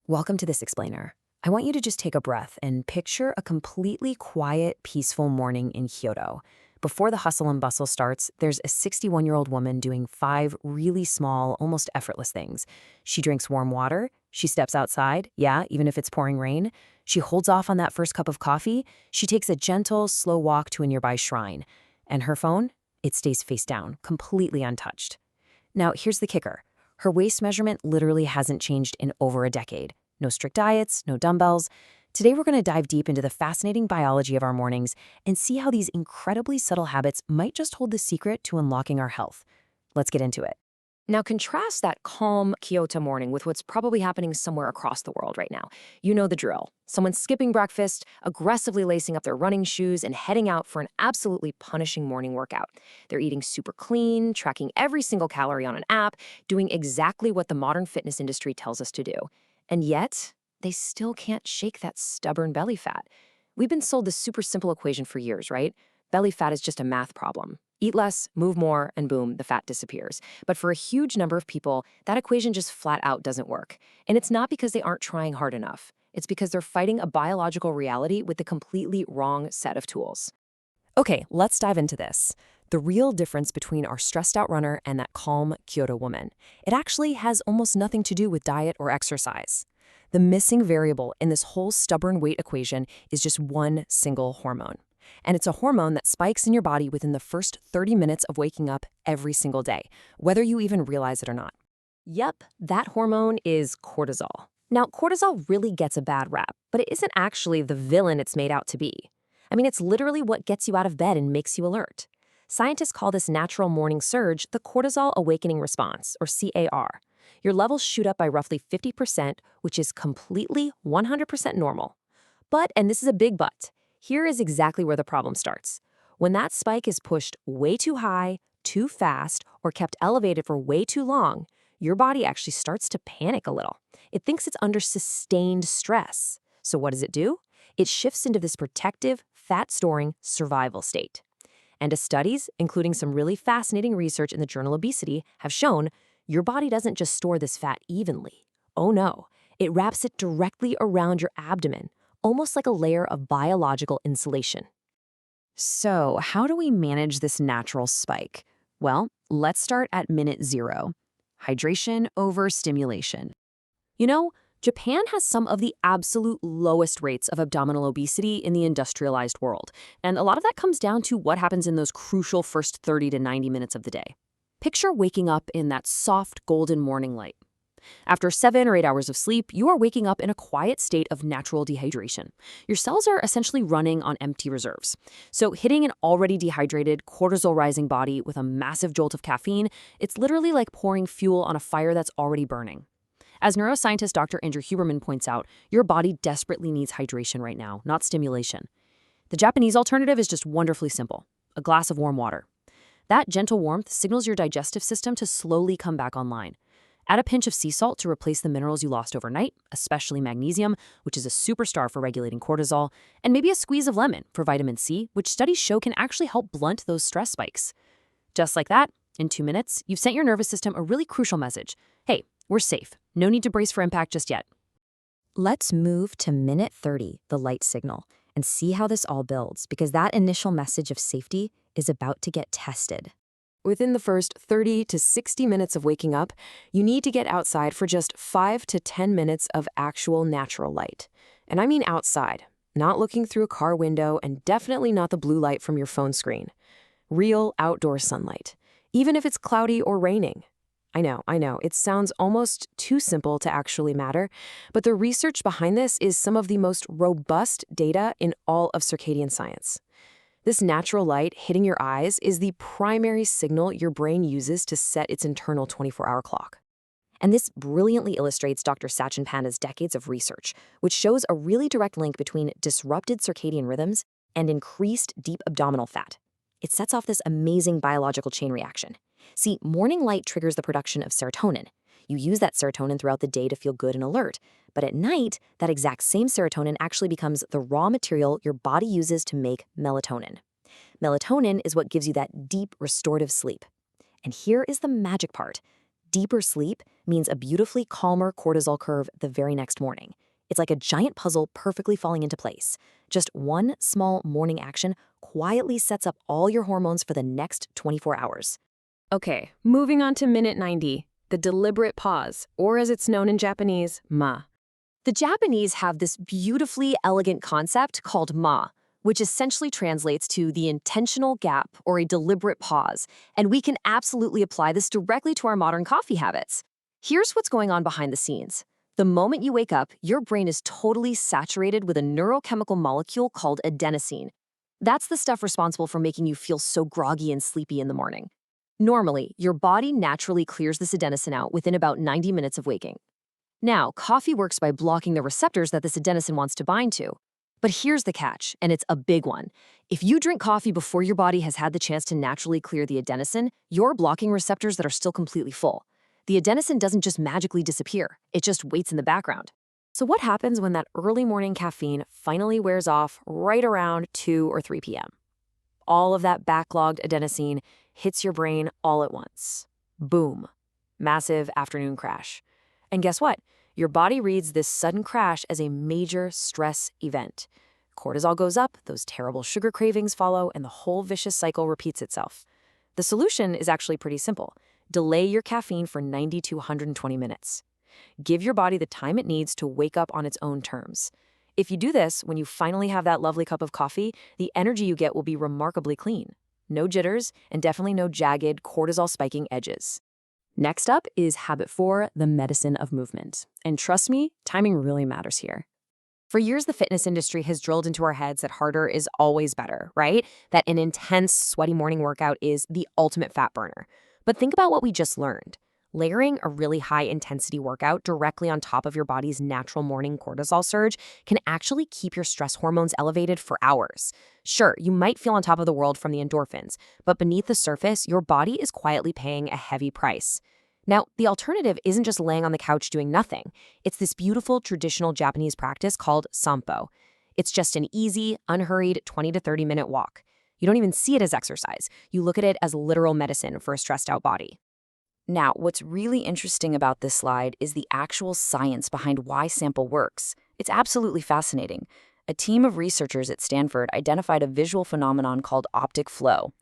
Welcome to this explainer. I want you to just take a breath and picture a completely quiet, peaceful morning in Kyoto. Before the hustle and bustle starts, there's a 61-year-old woman doing 5 really small, almost effortless things. She drinks warm water, she steps outside, yeah, even if it's pouring rain. She holds off on that first cup of coffee, she takes a gentle, slow walk to a nearby shrine. And her phone? It stays face down, completely untouched. Now, here's the kicker. Her waist measurement literally hasn't changed in over a decade. No strict diets, no dumbbells. Today, we're going to dive deep into the fascinating biology of our mornings and see how these incredibly subtle habits might just hold the secret to unlocking our health. Let's get into it. Now, contrast that calm Kyoto morning with what's probably happening somewhere across the world right now. You know the drill. Someone skipping breakfast, aggressively lacing up their running shoes, and heading out for an absolutely punishing morning workout. They're eating super clean, tracking every single calorie on an app, doing exactly what the modern fitness industry tells us to do. And yet, they still can't shake that stubborn belly fat. We've been sold this super simple equation for years, right? Belly fat is just a math problem. Eat less, move more, and boom, the fat disappears. But for a huge number of people, that equation just flat out doesn't work. And it's not because they aren't trying hard enough. It's because they're fighting a biological reality with the completely wrong set of tools. Okay, let's dive into this. The real difference between our stressed out runner and that calm Kyoto woman. It actually has almost nothing to do with diet or exercise. The missing variable in this whole stubborn weight equation is just one single hormone. And it's a hormone that spikes in your body within the first 30 minutes of waking up every single day, whether you even realize it or not. Yep, that hormone is cortisol. Now, cortisol really gets a bad rap, but it isn't actually the villain it's made out to be. I mean, it's literally what gets you out of bed and makes you alert. Scientists call this natural morning surge the cortisol awakening response, or CAR. Your levels shoot up by roughly 50%, which is completely 100% normal. But, and this is a big but, here is exactly where the problem starts. When that spike is pushed way too high, too fast, or kept elevated for way too long, your body actually starts to panic a little. It thinks it's under sustained stress. So what does it do? It shifts into this protective, fat-storing survival state. And studies, including some really fascinating research in the journal Obesity, have shown your body doesn't just store this fat evenly. Oh no, it wraps it directly around your abdomen, almost like a layer of biological insulation. So, how do we manage this natural spike? Well, let's start at minute 0. Hydration over stimulation. You know, Japan has some of the absolute lowest rates of abdominal obesity in the industrialized world, and a lot of that comes down to what happens in those crucial first 30 to 90 minutes of the day. Picture waking up in that soft golden morning light. After 7 or 8 hours of sleep, you are waking up in a quiet state of natural dehydration. Your cells are essentially running on empty reserves. So hitting an already dehydrated, cortisol-rising body with a massive jolt of caffeine, it's literally like pouring fuel on a fire that's already burning. As neuroscientist Dr. Andrew Huberman points out, your body desperately needs hydration right now, not stimulation. The Japanese alternative is just wonderfully simple: a glass of warm water. That gentle warmth signals your digestive system to slowly come back online. Add a pinch of sea salt to replace the minerals you lost overnight, especially magnesium, which is a superstar for regulating cortisol, and maybe a squeeze of lemon for vitamin C, which studies show can actually help blunt those stress spikes. Just like that, in 2 minutes, you've sent your nervous system a really crucial message. Hey, we're safe. No need to brace for impact just yet. Let's move to minute 30, the light signal, and see how this all builds, because that initial message of safety is about to get tested. Within the first 30 to 60 minutes of waking up, you need to get outside for just 5 to 10 minutes of actual natural light. And I mean outside, not looking through a car window, and definitely not the blue light from your phone screen. Real outdoor sunlight, even if it's cloudy or raining. I know, it sounds almost too simple to actually matter, but the research behind this is some of the most robust data in all of circadian science. This natural light hitting your eyes is the primary signal your brain uses to set its internal 24-hour clock. And this brilliantly illustrates Dr. Sachin Panda's decades of research, which shows a really direct link between disrupted circadian rhythms and increased deep abdominal fat. It sets off this amazing biological chain reaction. See, morning light triggers the production of serotonin. You use that serotonin throughout the day to feel good and alert. But at night, that exact same serotonin actually becomes the raw material your body uses to make melatonin. Melatonin is what gives you that deep, restorative sleep. And here is the magic part. Deeper sleep means a beautifully calmer cortisol curve the very next morning. It's like a giant puzzle perfectly falling into place. Just one small morning action quietly sets up all your hormones for the next 24 hours. Okay, moving on to minute 90, the deliberate pause, or as it's known in Japanese, ma. The Japanese have this beautifully elegant concept called ma, which essentially translates to the intentional gap or a deliberate pause, and we can absolutely apply this directly to our modern coffee habits. Here's what's going on behind the scenes. The moment you wake up, your brain is totally saturated with a neurochemical molecule called adenosine. That's the stuff responsible for making you feel so groggy and sleepy in the morning. Normally, your body naturally clears this adenosine out within about 90 minutes of waking. Now, coffee works by blocking the receptors that this adenosine wants to bind to. But here's the catch, and it's a big one. If you drink coffee before your body has had the chance to naturally clear the adenosine, you're blocking receptors that are still completely full. The adenosine doesn't just magically disappear, it just waits in the background. So what happens when that early morning caffeine finally wears off right around 2 or 3 p.m.? All of that backlogged adenosine hits your brain all at once. Boom. Massive afternoon crash. And guess what? Your body reads this sudden crash as a major stress event. Cortisol goes up, those terrible sugar cravings follow, and the whole vicious cycle repeats itself. The solution is actually pretty simple. Delay your caffeine for 90 to 120 minutes. Give your body the time it needs to wake up on its own terms. If you do this, when you finally have that lovely cup of coffee, the energy you get will be remarkably clean. No jitters, and definitely no jagged, cortisol-spiking edges. Next up is habit 4, the medicine of movement. And trust me, timing really matters here. For years, the fitness industry has drilled into our heads that harder is always better, right? That an intense, sweaty morning workout is the ultimate fat burner. But think about what we just learned. Layering a really high-intensity workout directly on top of your body's natural morning cortisol surge can actually keep your stress hormones elevated for hours. Sure, you might feel on top of the world from the endorphins, but beneath the surface, your body is quietly paying a heavy price. Now, the alternative isn't just laying on the couch doing nothing. It's this beautiful traditional Japanese practice called sampo. It's just an easy, unhurried 20 to 30-minute walk. You don't even see it as exercise. You look at it as literal medicine for a stressed-out body. Now, what's really interesting about this slide is the actual science behind why sampo works. It's absolutely fascinating. A team of researchers at Stanford identified a visual phenomenon called optic flow.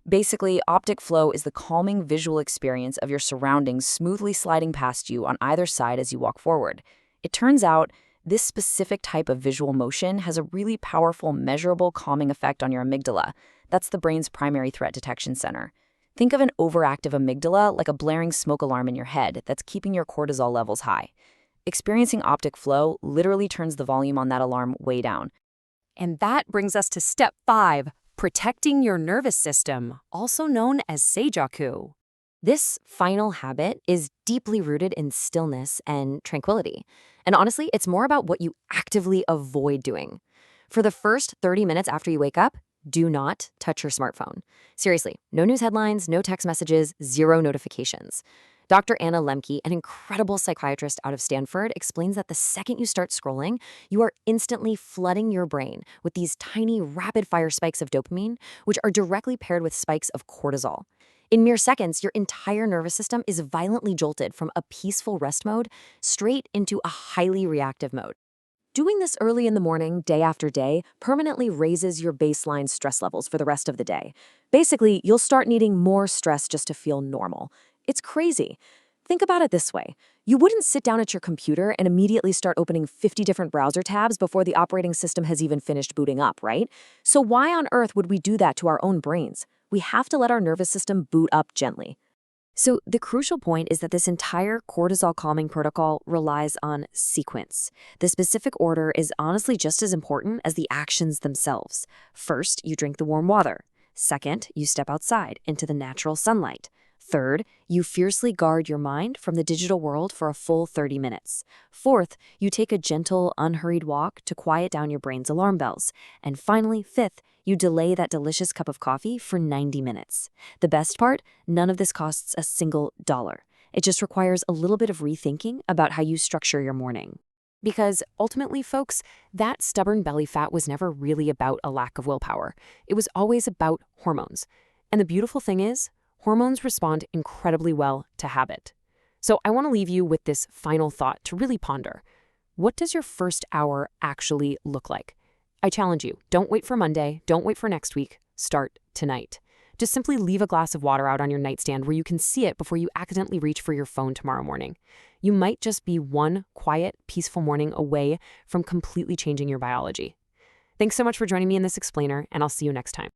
Basically, optic flow is the calming visual experience of your surroundings smoothly sliding past you on either side as you walk forward. It turns out, this specific type of visual motion has a really powerful, measurable calming effect on your amygdala. That's the brain's primary threat detection center. Think of an overactive amygdala like a blaring smoke alarm in your head that's keeping your cortisol levels high. Experiencing optic flow literally turns the volume on that alarm way down. And that brings us to step 5, protecting your nervous system, also known as seijaku. This final habit is deeply rooted in stillness and tranquility. And honestly, it's more about what you actively avoid doing. For the first 30 minutes after you wake up, do not touch your smartphone. Seriously, no news headlines, no text messages, 0 notifications. Dr. Anna Lemke, an incredible psychiatrist out of Stanford, explains that the second you start scrolling, you are instantly flooding your brain with these tiny rapid-fire spikes of dopamine, which are directly paired with spikes of cortisol. In mere seconds, your entire nervous system is violently jolted from a peaceful rest mode straight into a highly reactive mode. Doing this early in the morning, day after day, permanently raises your baseline stress levels for the rest of the day. Basically, you'll start needing more stress just to feel normal. It's crazy. Think about it this way. You wouldn't sit down at your computer and immediately start opening 50 different browser tabs before the operating system has even finished booting up, right? So why on earth would we do that to our own brains? We have to let our nervous system boot up gently. So the crucial point is that this entire cortisol calming protocol relies on sequence. The specific order is honestly just as important as the actions themselves. First, you drink the warm water. Second, you step outside into the natural sunlight. Third, you fiercely guard your mind from the digital world for a full 30 minutes. Fourth, you take a gentle, unhurried walk to quiet down your brain's alarm bells. And finally, fifth, you delay that delicious cup of coffee for 90 minutes. The best part, none of this costs a single dollar. It just requires a little bit of rethinking about how you structure your morning. Because ultimately, folks, that stubborn belly fat was never really about a lack of willpower. It was always about hormones. And the beautiful thing is, hormones respond incredibly well to habit. So I want to leave you with this final thought to really ponder. What does your first hour actually look like? I challenge you, don't wait for Monday, don't wait for next week, start tonight. Just simply leave a glass of water out on your nightstand where you can see it before you accidentally reach for your phone tomorrow morning. You might just be one quiet, peaceful morning away from completely changing your biology. Thanks so much for joining me in this explainer, and I'll see you next time.